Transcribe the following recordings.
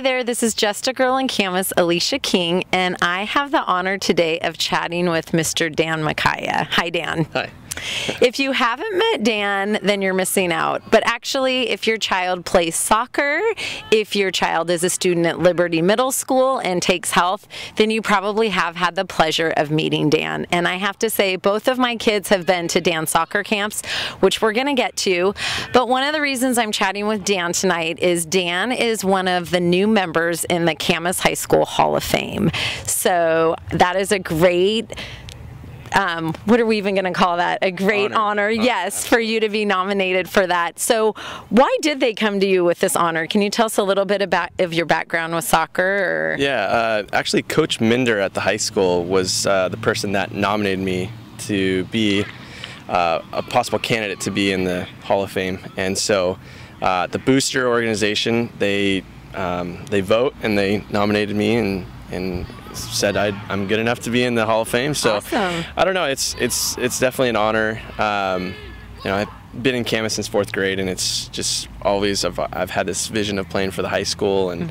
there, this is Just a Girl in Camas, Alicia King, and I have the honor today of chatting with Mr. Dan Macaya. Hi, Dan. Hi. If you haven't met Dan, then you're missing out. But actually, if your child plays soccer, if your child is a student at Liberty Middle School and takes health, then you probably have had the pleasure of meeting Dan. And I have to say, both of my kids have been to Dan's soccer camps, which we're going to get to. But one of the reasons I'm chatting with Dan tonight is Dan is one of the new members in the Camas High School Hall of Fame. So that is a great... what are we even going to call that? A great honor. Yes, for you to be nominated for that. So why did they come to you with this honor? Can you tell us a little bit of your background with soccer? Or? Yeah, actually Coach Minder at the high school was the person that nominated me to be a possible candidate to be in the Hall of Fame. And so the booster organization, they vote and they nominated me and said I'm good enough to be in the Hall of Fame. So awesome. I don't know, it's definitely an honor. You know, I've been in Camas since 4th grade, and it's just always I've had this vision of playing for the high school, and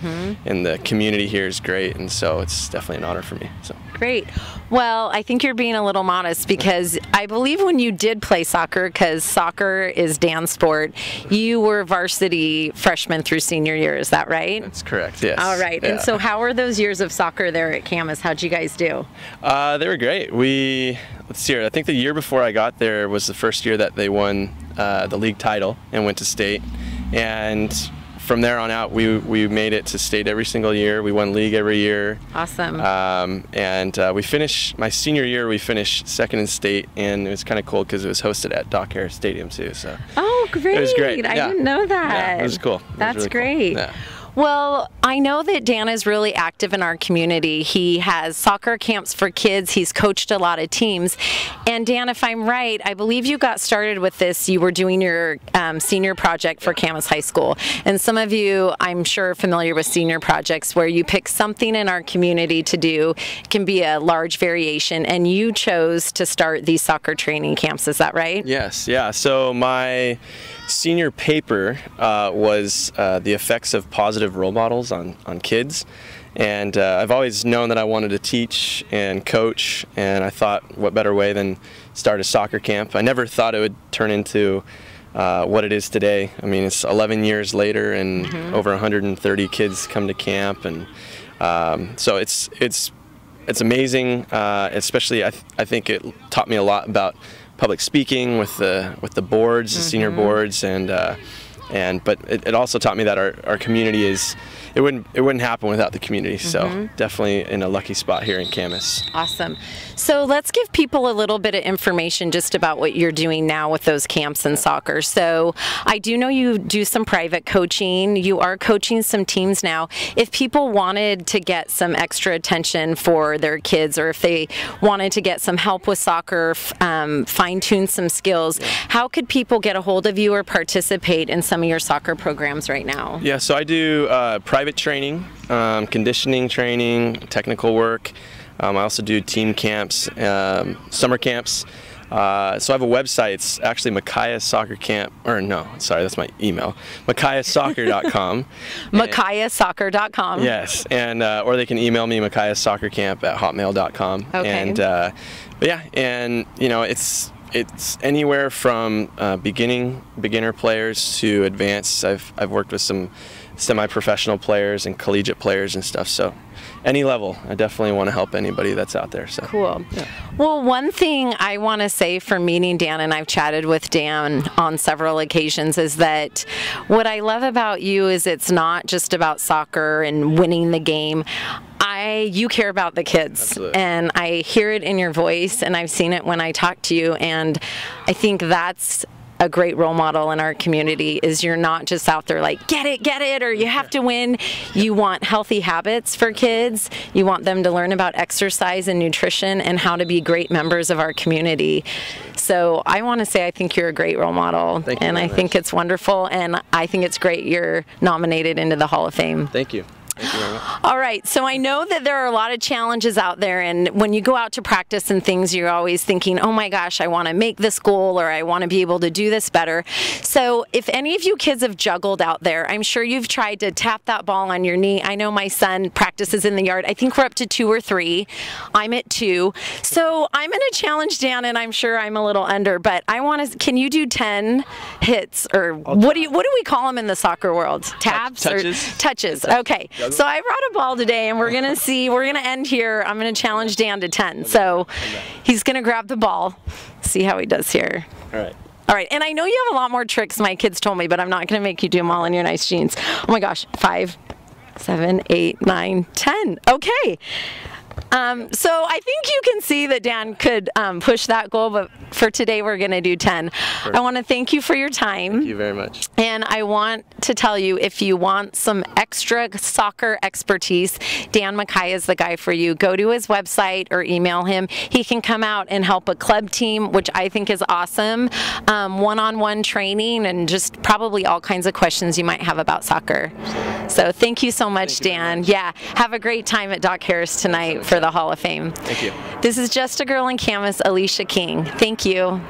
the community here is great, and so it's definitely an honor for me. So great. Well, I think you're being a little modest, because I believe when you did play soccer, because soccer is Dan's sport, you were varsity freshman through senior year. Is that right? That's correct. Yes. All right. Yeah. And so how were those years of soccer there at Camas? How'd you guys do? They were great. Let's see here. I think the year before I got there was the first year that they won the league title and went to state. And from there on out, we made it to state every single year. We won league every year. Awesome. And we finished, my senior year, we finished second in state, and it was kind of cool because it was hosted at Doc Harris Stadium too. So. Oh, great. It was great. I didn't know that. Yeah, it was cool. That's really great. Cool. Yeah. Well, I know that Dan is really active in our community. He has soccer camps for kids. He's coached a lot of teams. And Dan, if I'm right, I believe you got started with this. You were doing your senior project for Camas High School. And some of you, I'm sure, are familiar with senior projects where you pick something in our community to do. It can be a large variation. And you chose to start these soccer training camps. Is that right? Yes. Yeah. So my senior paper was the effects of positive role models on kids, and I've always known that I wanted to teach and coach, and I thought what better way than start a soccer camp. I never thought it would turn into what it is today. I mean, it's 11 years later, and over 130 kids come to camp, and so it's amazing. Especially I think it taught me a lot about public speaking with the boards, the senior boards, but it also taught me that our community it wouldn't happen without the community. So definitely in a lucky spot here in Camas. Awesome. So let's give people a little bit of information just about what you're doing now with those camps in soccer. So I do know you do some private coaching. You are coaching some teams now. If people wanted to get some extra attention for their kids, or if they wanted to get some help with soccer, fine-tune some skills, how could people get a hold of you or participate in some of your soccer programs right now? Yeah, so I do private training, conditioning training, technical work. I also do team camps, summer camps. So I have a website. It's actually Macaya Soccer Camp, or no, sorry, that's my email, Macaya-Soccer.com. Macaya-Soccer.com. Yes, and or they can email me, macayasoccercamp@hotmail.com. Okay. And but yeah, and you know, it's anywhere from beginner players to advanced. I've worked with some semi-professional players and collegiate players and stuff, so any level. I definitely want to help anybody that's out there. So cool. Yeah. Well, one thing I want to say for meeting Dan, and I've chatted with Dan on several occasions, is that what I love about you is it's not just about soccer and winning the game. You care about the kids. Absolutely. And I hear it in your voice, and I've seen it when I talk to you, and I think that's a great role model in our community. Is you're not just out there like get it, or you have to win. You want healthy habits for kids. You want them to learn about exercise and nutrition and how to be great members of our community. So I want to say I think you're a great role model. Thank you and very I think much. it's wonderful, and I think it's great you're nominated into the Hall of Fame. Thank you. Thank you very much. All right, so I know that there are a lot of challenges out there, and when you go out to practice and things, you're always thinking, oh my gosh, I want to make this goal, or I want to be able to do this better. So if any of you kids have juggled out there, I'm sure you've tried to tap that ball on your knee. I know my son practices in the yard. I think we're up to 2 or 3. I'm at 2. So I'm going to challenge Dan, and I'm sure I'm a little under, but I want to, can you do 10 hits, or what do we call them in the soccer world? Taps? Touches. Or touches. Okay. So I brought a ball today, and we're going to end here. I'm going to challenge Dan to 10. So he's going to grab the ball, see how he does here. All right. All right, and I know you have a lot more tricks my kids told me, but I'm not going to make you do them all in your nice jeans. Oh my gosh, 5, 7, 8, 9, 10. Okay. So I think you can see that Dan could push that goal, but for today we're going to do 10. Perfect. I want to thank you for your time. Thank you very much. And I want to tell you, if you want some extra soccer expertise, Dan Macaya is the guy for you. Go to his website or email him. He can come out and help a club team, which I think is awesome, one-on-one training, and just probably all kinds of questions you might have about soccer. So thank you so much, Dan. Yeah, have a great time at Doc Harris tonight for the Hall of Fame. Thank you. This is Just a Girl in Camas, Alicia King. Thank you.